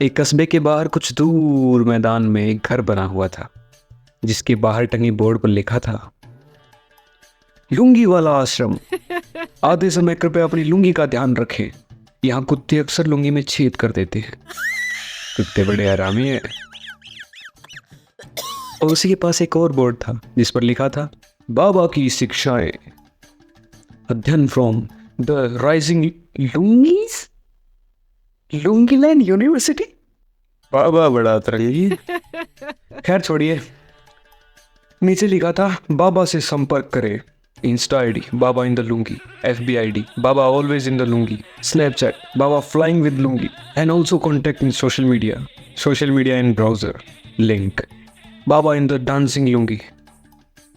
एक कस्बे के बाहर कुछ दूर मैदान में एक घर बना हुआ था, जिसके बाहर टंगी बोर्ड पर लिखा था, लुंगी वाला आश्रम। आधे समय कृपया अपनी लुंगी का ध्यान रखें, यहाँ कुत्ते अक्सर लुंगी में छेद कर देते हैं। कुत्ते बड़े हरामी हैं। और उसी के पास एक और बोर्ड था जिस पर लिखा था, बाबा की शिक्षाएं, अध्ययन from the rising lungis लुंगीलैंड university. बाबा बड़ा तरंगी। खैर छोड़िए, नीचे लिखा था, बाबा से संपर्क करें। Insta ID Baba in the lungi, FB ID Baba always in the lungi, Snapchat Baba flying with lungi, and also contact in social media in browser link Baba in the dancing lungi.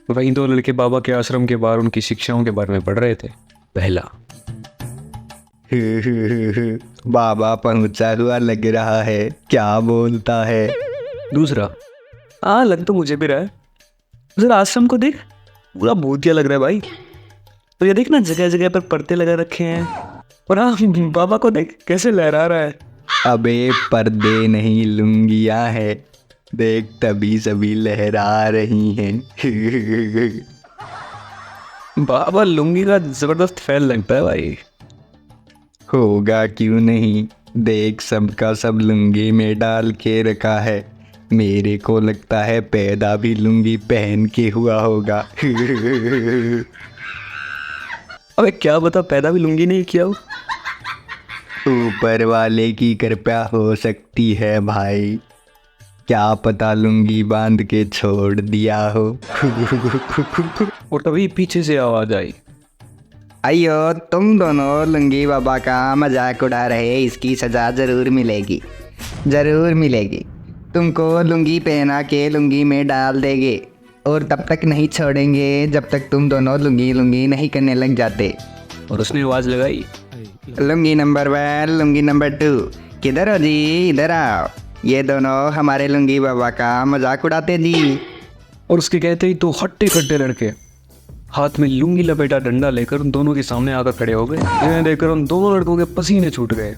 वहीं दो लड़के बाबा के आश्रम के बाहर उनकी शिक्षाओं के बारे में पढ़ रहे थे। पहला, बाबा पहुंचा हुआ लग रहा है, क्या बोलता है। दूसरा, हाँ लग तो मुझे भी रहा है, जरा आश्रम को देख, पूरा भूतिया लग रहा है भाई। तो ये देख ना, जगह जगह पर पर्दे लगा रखे हैं, और हाँ बाबा को देख कैसे लहरा रहा है। अबे पर्दे नहीं लुंगियां है, देख तभी सभी लहरा रही हैं। बाबा लुंगी का जबरदस्त फैल लगता है भाई। होगा क्यों नहीं, देख सबका सब लुंगी में डाल के रखा है। मेरे को लगता है पैदा भी लुंगी पहन के हुआ होगा। अबे क्या बता, पैदा भी लुंगी नहीं किया हो। ऊपर वाले की कृपा हो सकती है भाई, क्या पता लुंगी बांध के छोड़ दिया हो। और तभी पीछे से आवाज आई, अयो तुम दोनों लुंगी बाबा का मजाक उड़ा रहे, इसकी सजा जरूर मिलेगी, जरूर मिलेगी। तुमको लुंगी पहना के लुंगी में डाल देंगे, और तब तक नहीं छोड़ेंगे जब तक तुम दोनों लुंगी लुंगी नहीं करने लग जाते। और उसने आवाज लगाई, लुंगी नंबर 1, लुंगी नंबर 2, किधर हो जी, इधर आओ। ये दोनों हमारे लुंगी बाबा का मजाक उड़ाते जी। और उसके कहते ही तो हट्टे कट्टे लड़के हाथ में लुंगी लपेटा डंडा लेकर उन दोनों के सामने आकर खड़े हो गए। इन्हें देखकर उन दोनों लड़कों के पसीने छूट गए।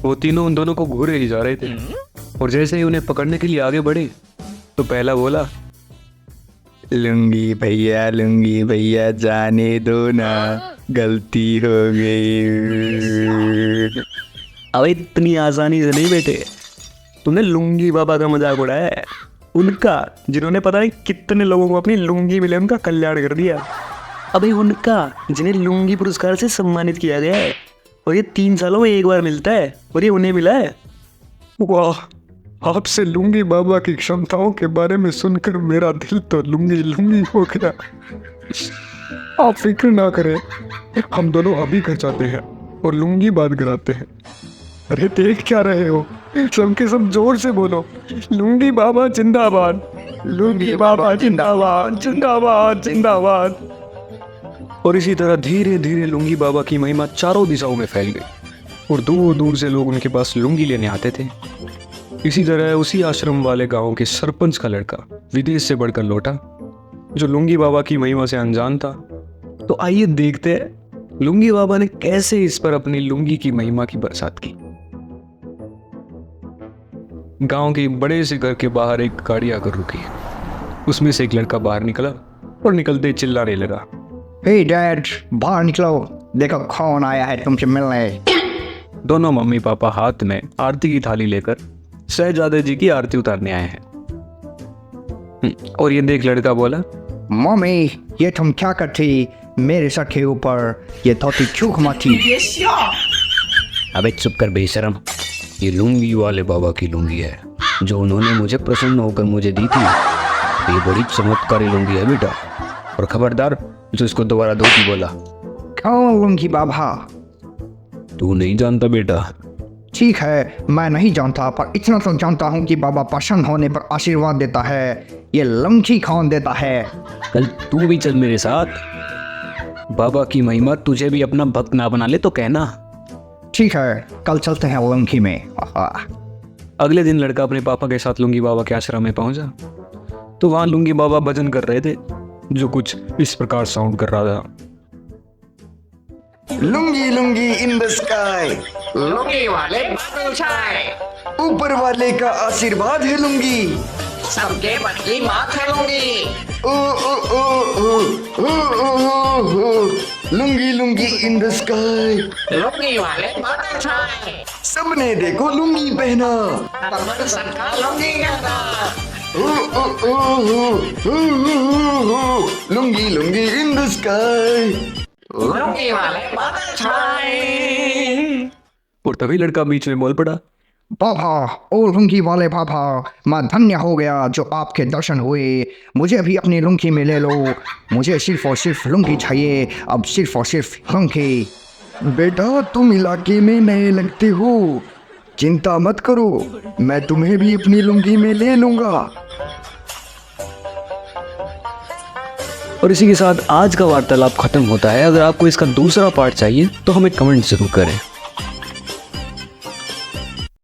वो तीनों उन दोनों को घूरे ही जा रहे थे, और जैसे ही उन्हें पकड़ने के लिए आगे बढ़े तो पहला बोला, लुंगी भैया जाने दो ना, गलती हो गई। अब इतनी आसानी से नहीं बेटे, तुमने लुंगी बाबा का मजाक उड़ाया है, उनका जिन्होंने पता नहीं कितने लोगों को अपनी लुंगी मिले उनका कल्याण कर दिया। अबे उनका जिन्हें लुंगी पुरस्कार से सम्मानित किया गया है, और ये 3 सालों में एक बार मिलता है, और ये उन्हें मिला है। वाह, आपसे लुंगी बाबा की क्षमताओं के बारे में सुनकर मेरा दिल तो लुंगी लुंगी हो गया। आप फिक्र ना करें, हम दोनों अभी घर जाते हैं और लुंगी बात कराते हैं। अरे देख क्या रहे हो, सबके सब जोर से बोलो, लुंगी बाबा जिंदाबाद, लुंगी बाबा जिंदाबाद, जिंदाबाद जिंदाबाद। और इसी तरह धीरे धीरे लुंगी बाबा की महिमा चारों दिशाओं में फैल गई, और दूर दूर से लोग उनके पास लुंगी लेने आते थे। इसी तरह उसी आश्रम वाले गांव के सरपंच का लड़का विदेश से बढ़कर लौटा, जो लुंगी बाबा की महिमा से अनजान था। तो आइए देखते हैं लुंगी बाबा ने कैसे इस पर अपनी लुंगी की महिमा की बरसात की। गांव के बड़े से घर के बाहर एक गाड़ी आकर रुकी। उसमें से एक लड़का बाहर निकला और निकलते चिल्लाने लगा, हे डैड, बाहर निकलो, देखो कौन आया है तुमसे मिलने। दोनों मम्मी पापा हाथ में आरती की थाली लेकर शहजादे जी की आरती उतारने आए हैं। और ये देख लड़का बोला, मम्मी ये तुम क्या करती, मेरे सर के ऊपर ये धोती क्यों घुमाती। अबे चुप कर बेशरम, ये लुंगी वाले बाबा की लुंगी है, जो उन्होंने मुझे प्रसन्न होकर मुझे दी थी। ये बड़ी चमत्कारी लुंगी है बेटा, और खबरदार जो इसको दोबारा धोती बोला। कौन लुंगी बाबा। तू नहीं जानता बेटा। ठीक है, मैं नहीं जानता, पर इतना तो जानता हूँ कि बाबा प्रसन्न होने पर आशीर्वाद देता है। ये लुंगी कौन देता है। कल तू भी चल मेरे साथ, बाबा की महिमा तुझे भी अपना भक्त ना बना ले तो कहना। ठीक है, कल चलते हैं लुंगी में। अगले दिन लड़का अपने पापा के साथ लुंगी बाबा के आश्रम में पहुंचा, तो वहां लुंगी बाबा भजन कर रहे थे, जो कुछ इस प्रकार साउंड कर रहा था, lungi lungi in the sky, lungi वाले बादल छाए, ऊपर वाले का आशीर्वाद है लुंगी। सबके मन की बात है लुंगी। ओ ओ ओ ओ ओ ओ ओ lungi lungi in the sky. Lungi वाले बादल छाए, सबने देखो लुंगी पहना। कमर सरका लुंगी गहना। ओ ओ ओ ओ ओ ओ lungi lungi in the sky. Lungi वाले बादल छाए। और तभी लड़का बीच में बोल पड़ा, बाबा, ओ लुंगी वाले बाबा, मैं धन्य हो गया जो आपके दर्शन हुए। मुझे भी अपनी लुंगी में ले लो। मुझे सिर्फ और सिर्फ लुंगी चाहिए, अब सिर्फ और सिर्फ लुंगी। बेटा तुम इलाके में नए लगते हो, चिंता मत करो, मैं तुम्हें भी अपनी लुंगी में ले लूंगा। और इसी के साथ आज का वार्तालाप खत्म होता है। अगर आपको इसका दूसरा पार्ट चाहिए तो हमें कमेंट जरूर करें।